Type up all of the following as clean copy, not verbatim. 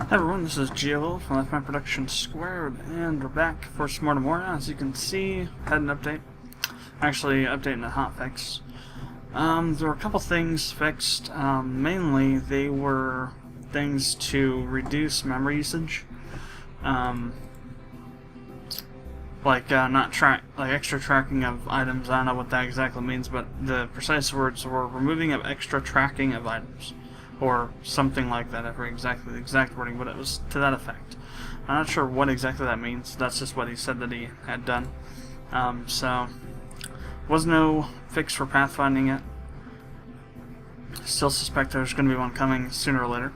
Hi everyone, this is Gio from Productions², and we're back for some more Gnomoria. As you can see, had an update. Actually, updating a hotfix. There were a couple things fixed. Mainly, they were things to reduce memory usage. Like extra tracking of items. I don't know what that exactly means, but the precise words were removing of extra tracking of items. Or something like that, I forget exactly the exact wording, but it was to that effect. I'm not sure what exactly that means. That's just what he said that he had done. So, was no fix for pathfinding yet. Still suspect there's going to be one coming sooner or later.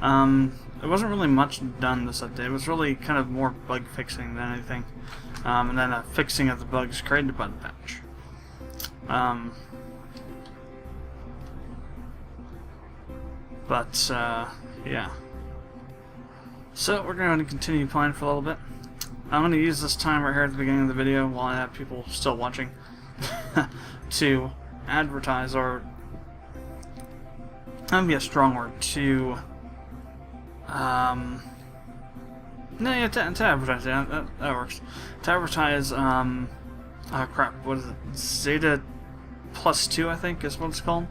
It wasn't really much done this update. It was really kind of more bug fixing than anything. And then a fixing of the bugs created by the patch. Yeah. So, we're going to continue playing for a little bit. I'm going to use this time right here at the beginning of the video, while I have people still watching, to advertise, or... that would be a strong word, to... No, yeah, to advertise, yeah, that works. To advertise, crap, what is it? Zeta +2, I think, is what it's called.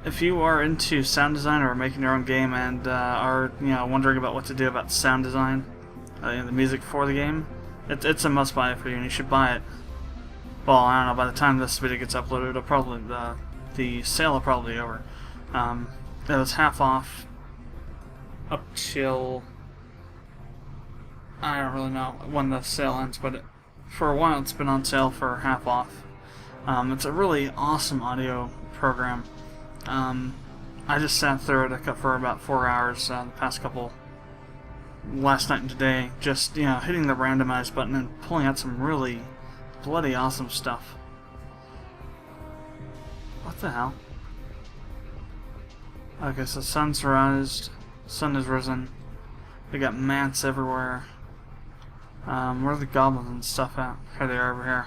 If you are into sound design or making your own game and are wondering about what to do about sound design, the music for the game, it's a must buy for you, and you should buy it. Well, I don't know. By the time this video gets uploaded, it'll probably the sale will probably be over. It was half off up till I don't really know when the sale ends, but for a while it's been on sale for half off. It's a really awesome audio program. I just sat through it for about 4 hours the past couple, last night and today, just, hitting the randomize button and pulling out some really bloody awesome stuff. What the hell? Okay, so sun's rised, sun has risen, we got mats everywhere. Where are the goblins and stuff at? Here they are over here.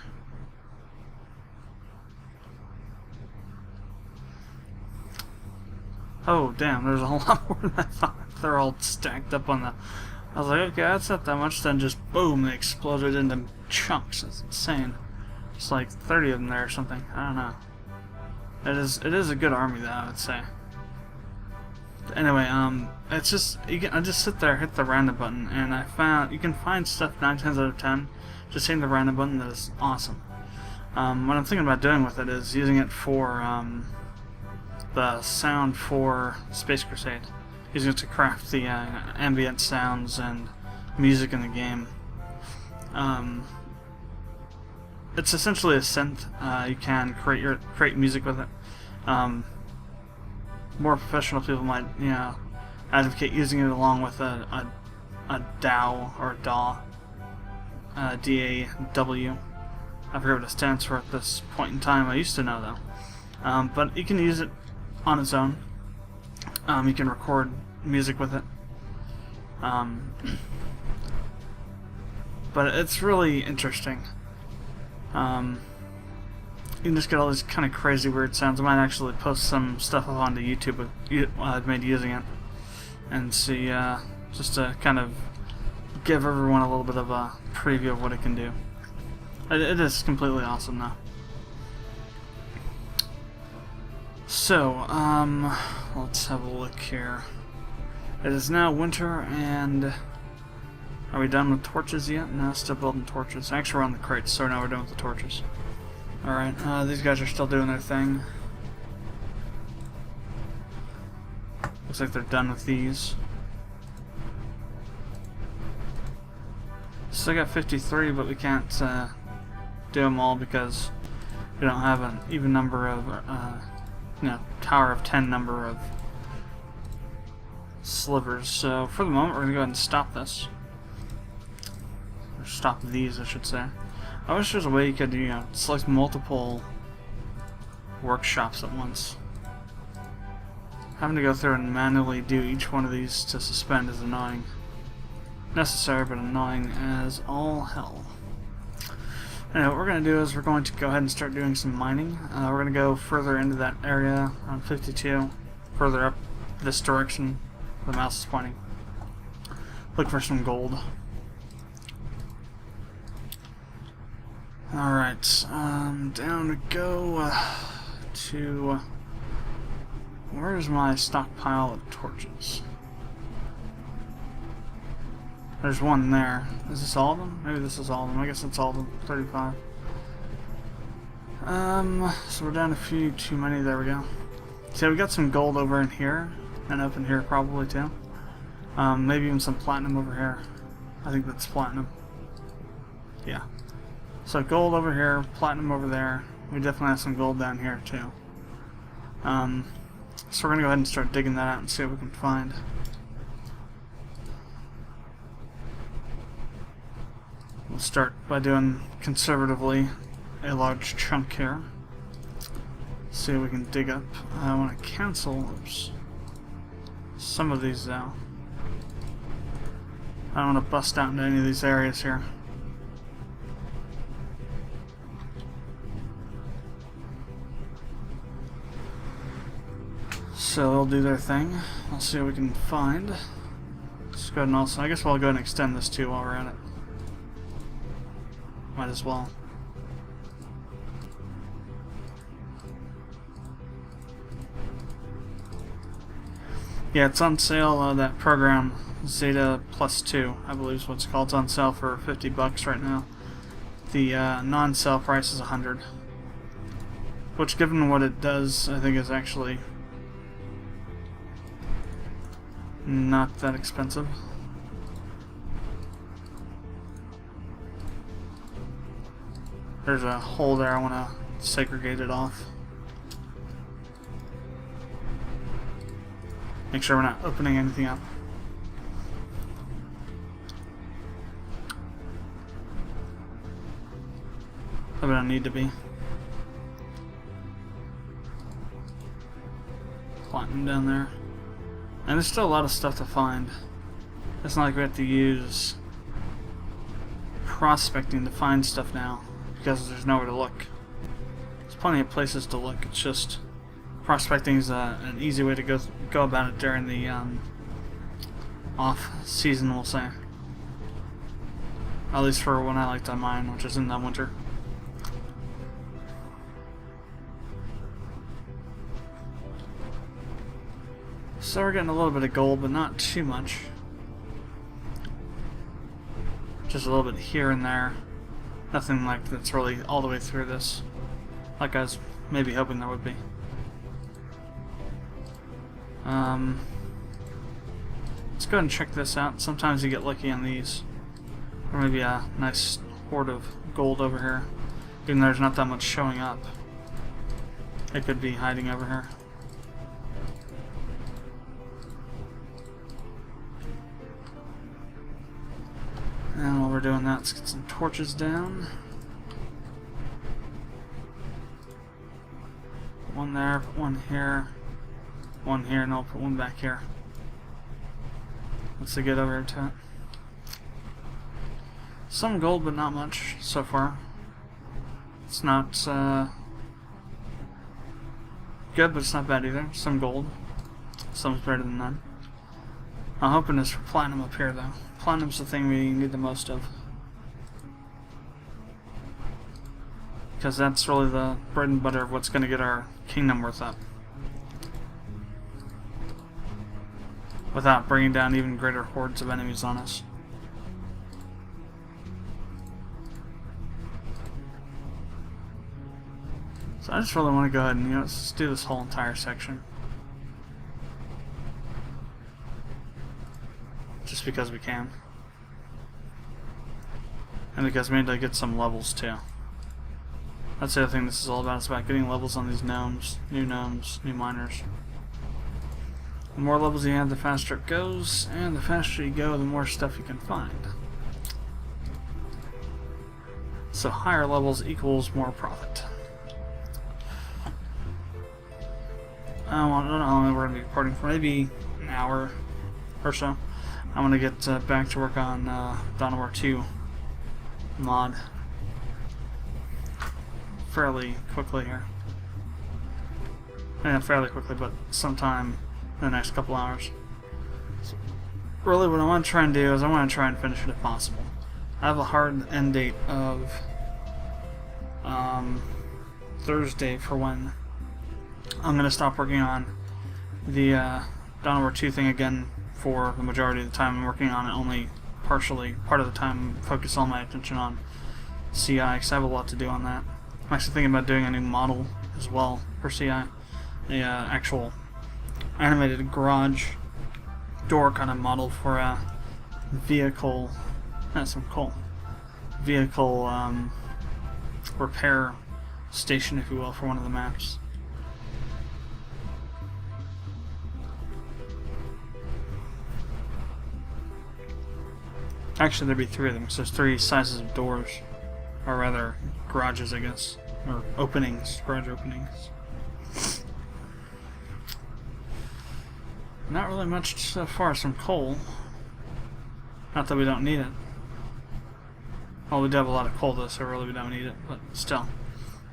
Oh, damn, there's a whole lot more than I thought. They're all stacked up on the... I was like, okay, that's not that much. Then just, boom, they exploded into chunks. It's insane. It's like 30 of them there or something. I don't know. It is a good army, though, I would say. Anyway, it's just... I just sit there, hit the random button, and I found... You can find stuff 9 times out of 10. Just hitting the random button, that is awesome. What I'm thinking about doing with it is using it for, the sound for Space Crusade, using it to craft the ambient sounds and music in the game. It's essentially a synth. You can create music with it. More professional people might, advocate using it along with a DAW or DAW, D-A-W. I forget what it stands for at this point in time. I used to know though. But you can use it on its own. You can record music with it. But it's really interesting. You can just get all these kind of crazy weird sounds. I might actually post some stuff up onto YouTube I've made using it, and see, just to kind of give everyone a little bit of a preview of what it can do. It is completely awesome though. So, let's have a look here. It is now winter, and are we done with torches yet? No, still building torches. Actually, we're on the crates, so now we're done with the torches. Alright, these guys are still doing their thing. Looks like they're done with these. Still got 53, but we can't do them all because we don't have an even number of, tower of 10 number of slivers. So for the moment, we're gonna go ahead and stop this. Or stop these, I should say. I wish there's a way you could, select multiple workshops at once. Having to go through and manually do each one of these to suspend is annoying. Necessary, but annoying as all hell. Anyway, what we're going to do is we're going to go ahead and start doing some mining. We're going to go further into that area on 52, further up this direction where the mouse is pointing. look for some gold. Alright, down we go to... Where's my stockpile of torches? There's one there. Is this all of them? Maybe this is all of them. I guess it's all of them. 35. So we're down a few too many. There we go. So we got some gold over in here, and up in here probably too. Maybe even some platinum over here. I think that's platinum. Yeah. So gold over here, platinum over there. We definitely have some gold down here too. So we're gonna go ahead and start digging that out and see what we can find. We'll start by doing conservatively a large chunk here. See what we can dig up. I want to cancel some of these though. I don't want to bust out into any of these areas here. So they'll do their thing. I'll see what we can find. Let's go ahead and also, I guess we'll go ahead and extend this too while we're at it. Might as well. Yeah, it's on sale, that program, Zeta Plus 2, I believe is what it's called. It's on sale for $50 right now. The non-sale price is $100. Which, given what it does, I think is actually not that expensive. There's a hole there, I want to segregate it off. Make sure we're not opening anything up. But we don't need to be. Platinum down there. And there's still a lot of stuff to find. It's not like we have to use prospecting to find stuff now, because there's nowhere to look. There's plenty of places to look, it's just prospecting is an easy way to go about it during the off season, we'll say. At least for when I like to mine, which is in the winter. So we're getting a little bit of gold, but not too much. Just a little bit here and there. Nothing like that's really all the way through this, like I was maybe hoping there would be. Let's go ahead and check this out. Sometimes you get lucky on these. Or maybe a nice hoard of gold over here. Even though there's not that much showing up. It could be hiding over here. And while we're doing that, let's get some torches down. One there, put one here, and I'll put one back here. Let's get over to it. Some gold, but not much so far. It's not good, but it's not bad either. Some gold. Some's better than none. I'm hoping it's for platinum up here, though. Platinum's the thing we need the most of. Because that's really the bread and butter of what's going to get our kingdom worth up. Without bringing down even greater hordes of enemies on us. So I just really want to go ahead and, let's just do this whole entire section. Just because we can. And because we need to get some levels too. That's the other thing this is all about. It's about getting levels on these gnomes, new miners. The more levels you have, the faster it goes, and the faster you go, the more stuff you can find. So higher levels equals more profit. I don't know how long we're going to be recording for, maybe an hour or so. I'm going to get back to work on Gnomoria 2 mod fairly quickly here. Not fairly quickly, but sometime in the next couple hours. So really what I want to try and do is I want to try and finish it if possible. I have a hard end date of Thursday for when I'm going to stop working on the Dawn of War 2 thing again for the majority of the time. I'm working on it only partially. Part of the time focus all my attention on CI because I have a lot to do on that. I'm actually thinking about doing a new model as well for CI. The actual animated garage door kind of model for a vehicle. That's some cool vehicle repair station, if you will, for one of the maps. Actually, there'd be 3 of them, because there's 3 sizes of doors, or rather, garages, I guess, or openings, garage openings. Not really much so far. Some coal. Not that we don't need it. Well, we do have a lot of coal though, so really we don't need it, but still.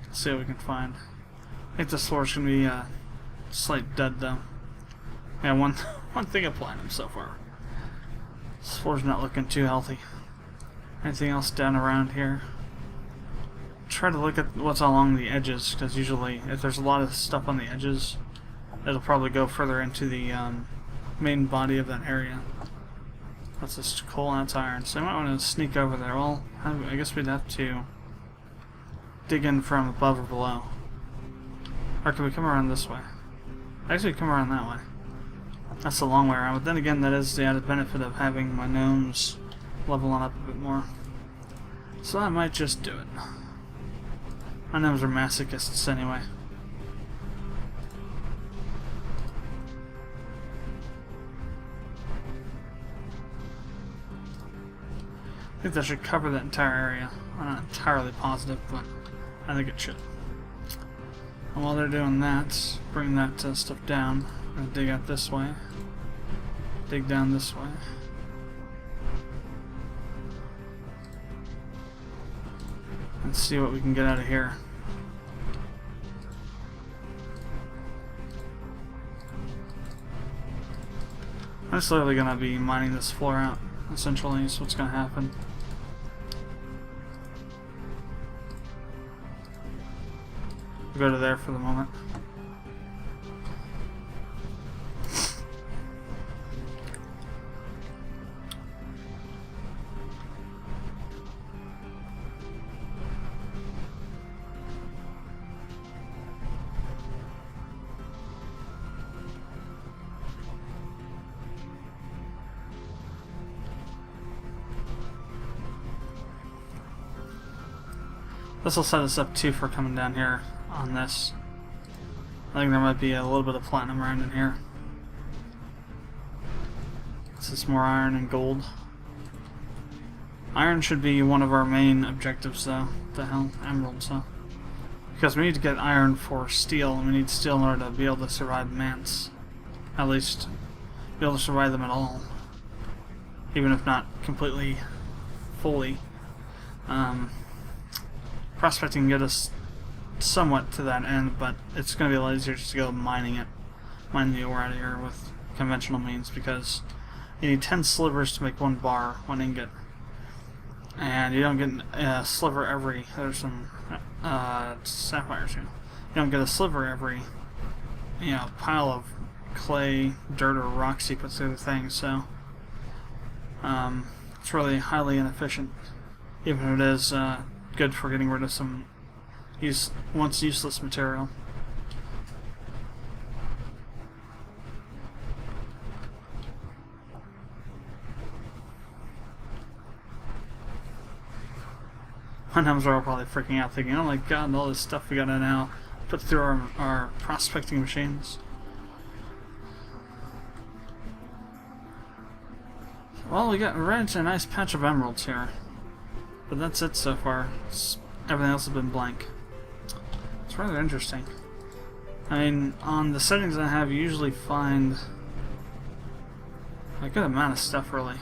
Let's see what we can find. I think this floor's gonna be a slight dud though. Yeah, one thing of platinum so far. This floor's not looking too healthy. Anything else down around here? Try to look at what's along the edges, because usually if there's a lot of stuff on the edges, it'll probably go further into the main body of that area. That's just coal and that's iron, so I might want to sneak over there. Well, I guess we'd have to dig in from above or below. Or can we come around this way? Actually, come around that way. That's the long way around, but then again, that is the added benefit of having my gnomes leveling up a bit more. So I might just do it. My gnomes are masochists anyway. I think that should cover that entire area. I'm not entirely positive, but I think it should. And while they're doing that, bring that stuff down. I'm going to dig out this way. Dig down this way. And see what we can get out of here. I'm just literally going to be mining this floor out. Essentially, is what's going to happen. We'll go to there for the moment. This will set us up too for coming down here on this. I think there might be a little bit of platinum around in here. This is more iron and gold. Iron should be one of our main objectives though. The hell? Emeralds, huh? Because we need to get iron for steel, and we need steel in order to be able to survive mants. At least be able to survive them at all. Even if not completely, fully. Prospecting can get us somewhat to that end, but it's going to be a lot easier just to go mining it. Mine the ore out of here with conventional means, because you need 10 slivers to make 1 bar, 1 ingot. And you don't get a sliver every... There's some sapphires here. You don't get a sliver every, you know, pile of clay, dirt, or rocks you put through the thing, so... it's really highly inefficient. Even if it is good for getting rid of some once useless material. My numbers are probably freaking out thinking, oh my god, all this stuff we gotta now put through our prospecting machines. Well, we ran into a nice patch of emeralds here. But that's it so far. Everything else has been blank. It's rather interesting. I mean, on the settings I have, you usually find a good amount of stuff, really.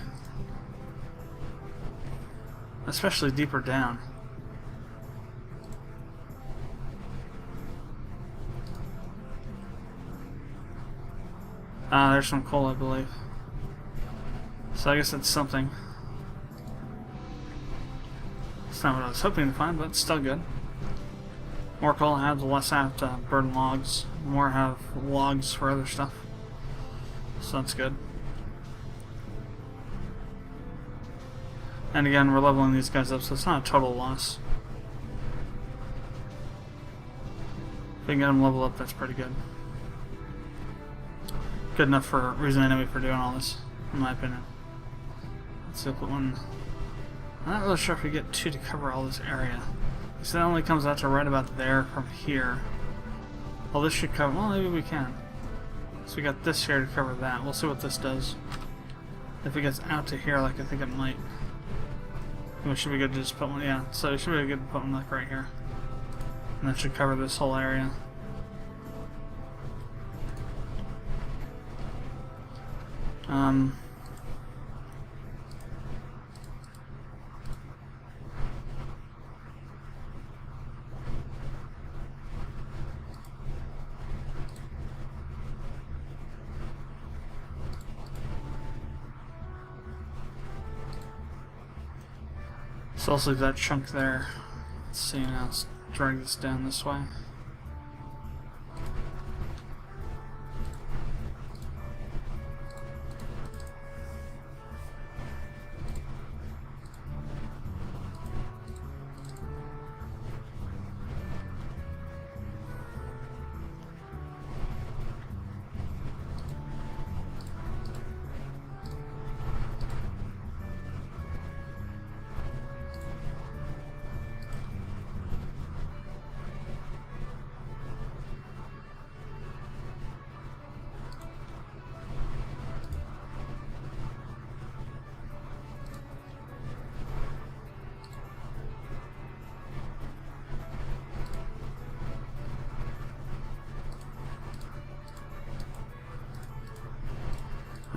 Especially deeper down. There's some coal, I believe. So I guess that's something. It's not what I was hoping to find, but it's still good. More coal I have, the less I have to burn logs. The more I have logs for other stuff. So that's good. And again, we're leveling these guys up, so it's not a total loss. If we can get them leveled up, that's pretty good. Good enough for reason enemy for doing all this, in my opinion. Let's see, put one. I'm not really sure if we get two to cover all this area. Because that only comes out to right about there from here. Well, this should cover. Well, maybe we can. So we got this here to cover that. We'll see what this does. If it gets out to here, like I think it might. We should be good to just put one. Yeah, so it should be good to put one like right here. And that should cover this whole area. So I'll leave that chunk there. Let's see now, let's drag this down this way.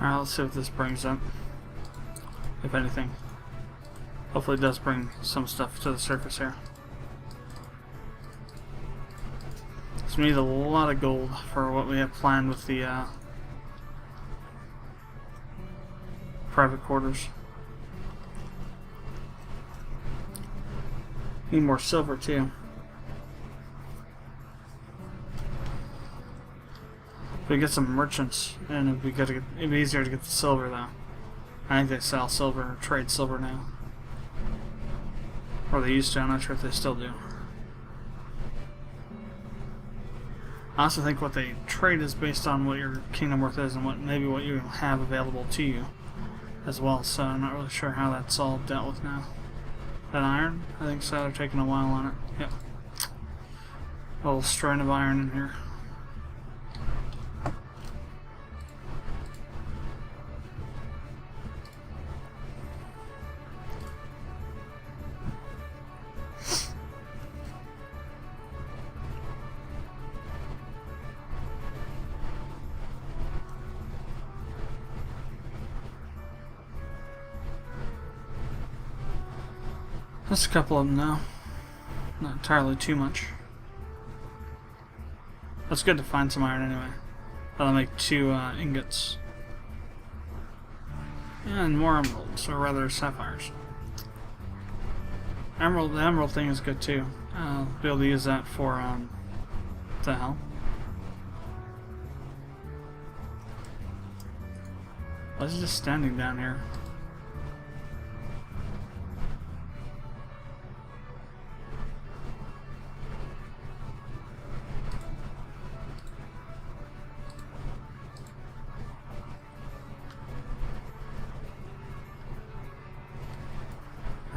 Alright, let's see what this brings up. If anything. Hopefully it does bring some stuff to the surface here. So we need a lot of gold for what we have planned with the private quarters. Need more silver too. If we get some merchants, and it'd be easier to get the silver though. I think they sell silver or trade silver now. Or they used to, I'm not sure if they still do. I also think what they trade is based on what your kingdom worth is and maybe what you have available to you as well, so I'm not really sure how that's all dealt with now. That iron? I think so, they're taking a while on it. Yep. A little strand of iron in here. Just a couple of them now. Not entirely too much. That's good to find some iron anyway. That'll make 2 ingots. And more emeralds, or rather sapphires. The emerald thing is good too. I'll be able to use that for, what the hell? Why is it just standing down here?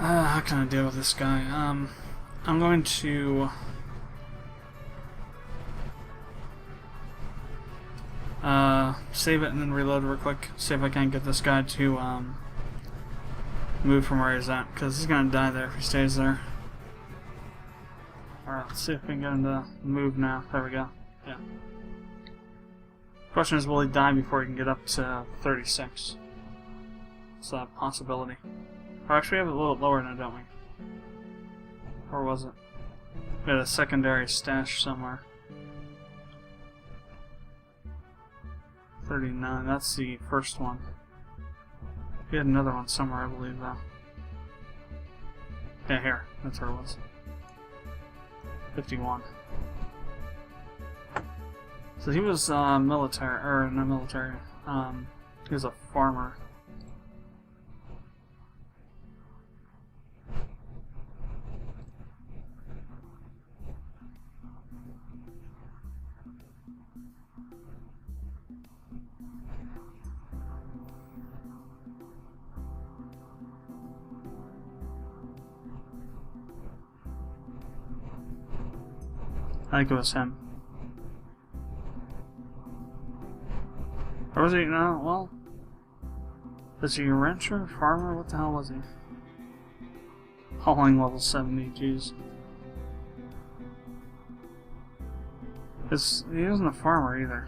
How can I deal with this guy? I'm going to save it and then reload real quick. See if I can get this guy to move from where he's at, because he's gonna die there if he stays there. Alright, let's see if we can get him to move now. There we go. Yeah. Question is, will he die before he can get up to 36? It's a possibility. Or actually, we have it a little lower now, don't we? Or was it? We had a secondary stash somewhere. 39, that's the first one. We had another one somewhere, I believe, though. Yeah, here. That's where it was. 51. So he was military, or not military. He was a farmer. I think it was him. Or was he? No, well. Was he a rancher? Farmer? What the hell was he? Hauling level 70, jeez. He wasn't a farmer either.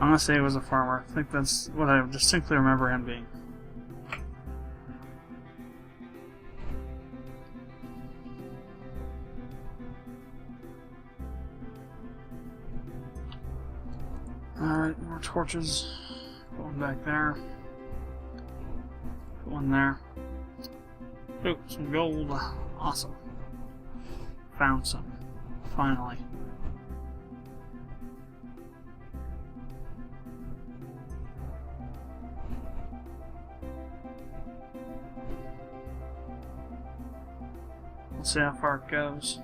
I'm gonna say he was a farmer. I think that's what I distinctly remember him being. Alright, more torches. Put one back there. Put one there. Ooh, some gold. Awesome. Found some. Finally. Let's see how far it goes.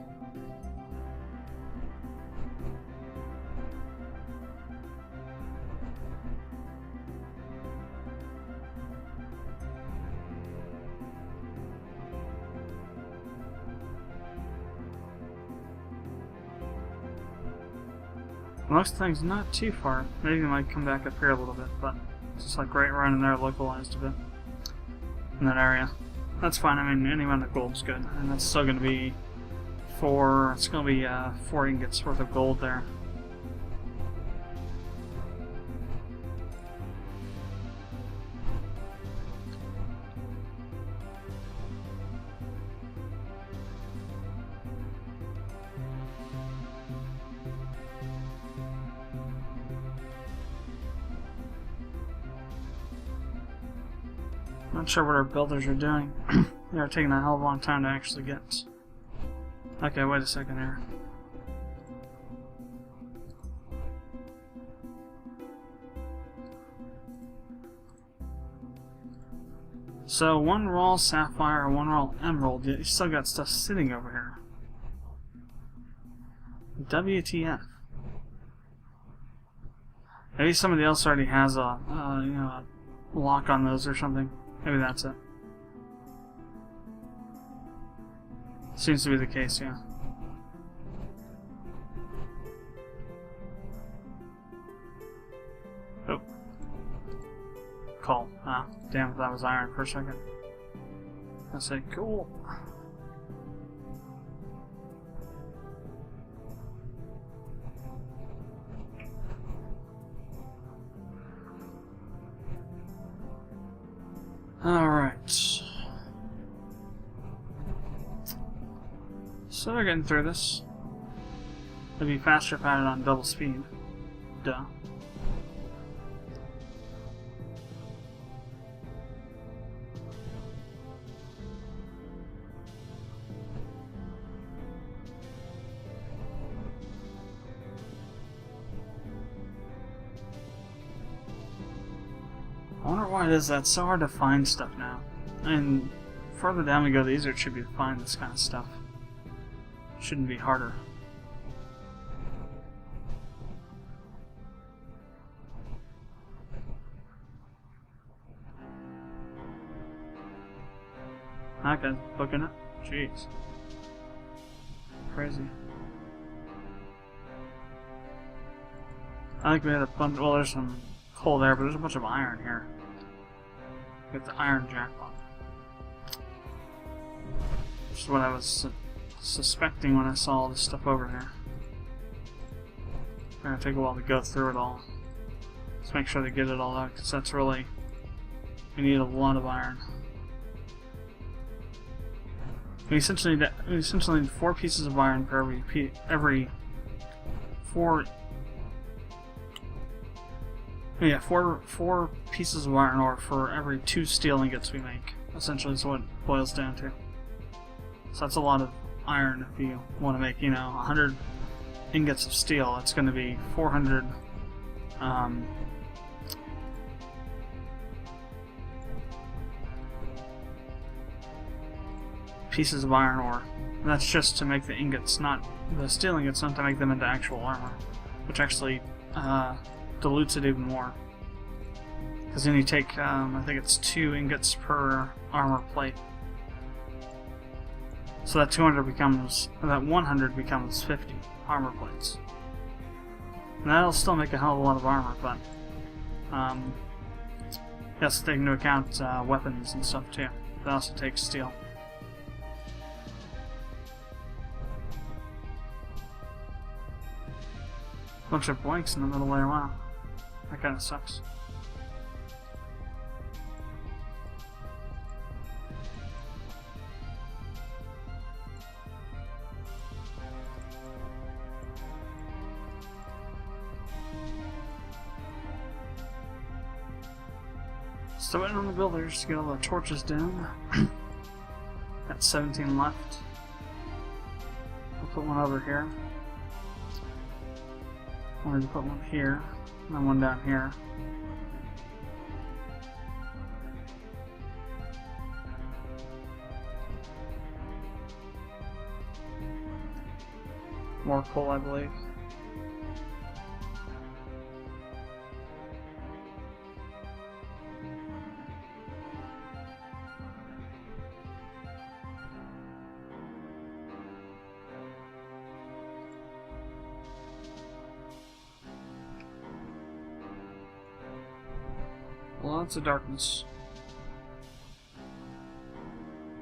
Most things not too far. Maybe it might come back up here a little bit, but it's just like right around in there, localized a bit in that area. That's fine. I mean, any amount of gold's good, and that's still going to be 4. It's going to be 4 ingots worth of gold there. Not sure what our builders are doing. They're taking a hell of a long time to actually get. Okay, wait a second here. So, 1 raw sapphire, 1 raw emerald, yet you still got stuff sitting over here. WTF. Maybe somebody else already has a, you know, a lock on those or something. Maybe that's it. Seems to be the case, yeah. Oh. Coal. Ah, damn it, that was iron for a second. I say, cool. Alright. So we're getting through this. It'd be faster if I had it on double speed. Duh. I wonder why it is that it's so hard to find stuff now. And further down we go, the easier it should be to find this kind of stuff. Shouldn't be harder. That guy's booking it. Jeez. Crazy. I think we had a bunch. Well, there's some coal there, but there's a bunch of iron here. Get the iron jackpot. Which is what I was suspecting when I saw all this stuff over here. It's gonna take a while to go through it all. Let's make sure they get it all out, because that's really... we need a lot of iron. We essentially need 4 pieces of iron for every 4 pieces of iron ore for every 2 steel ingots we make. Essentially, is what it boils down to. So that's a lot of iron if you want to make, 100 ingots of steel. It's going to be 400 pieces of iron ore. And that's just to make the ingots, not the steel ingots, not to make them into actual armor, which actually dilutes it even more. Because then you take, I think it's 2 ingots per armor plate. So that 100 becomes 50 armor plates. And that'll still make a hell of a lot of armor, but you have to take into account weapons and stuff too. That also takes steel. Bunch of blanks in the middle there, wow. That kinda sucks. Still waiting on the builders to get all the torches down. Got 17 left. I'll put one over here. I'm going to put one here, and then one down here. More coal, I believe. Lots of darkness.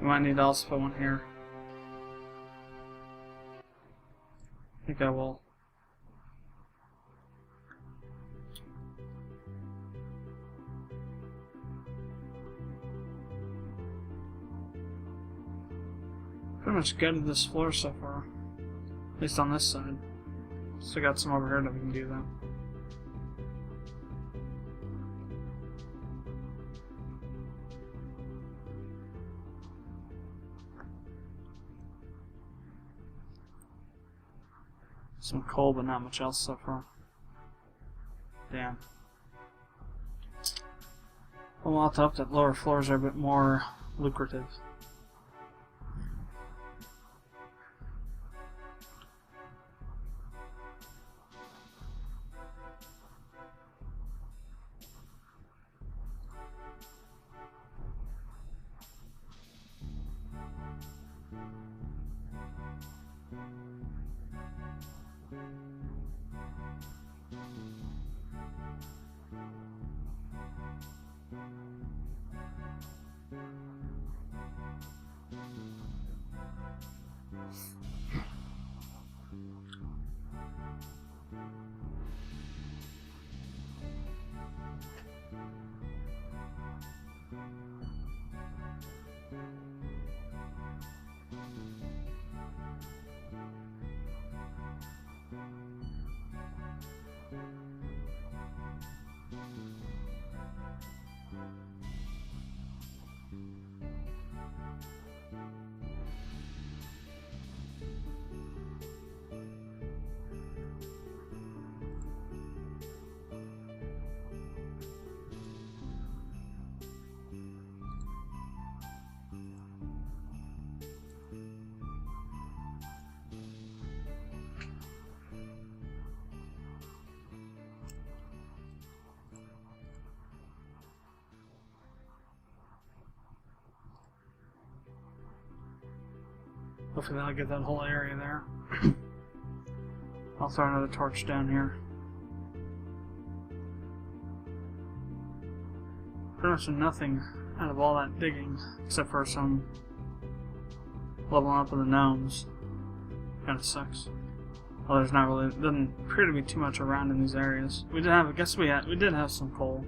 We might need to also put one here. I think I will. Pretty much gutted this floor so far. At least on this side. Still got some over here that we can do though. Some coal, but not much else so far. Damn. Well, I'll have to hope that lower floors are a bit more lucrative. Hopefully that'll get that whole area there. I'll throw another torch down here. Pretty much nothing out of all that digging, except for some leveling up of the gnomes. Kinda sucks. Well, there's not really, doesn't appear to be too much around in these areas. We did have, I guess we did have some coal.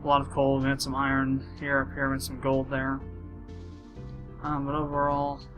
A lot of coal. We had some iron here, up here, and some gold there. But overall,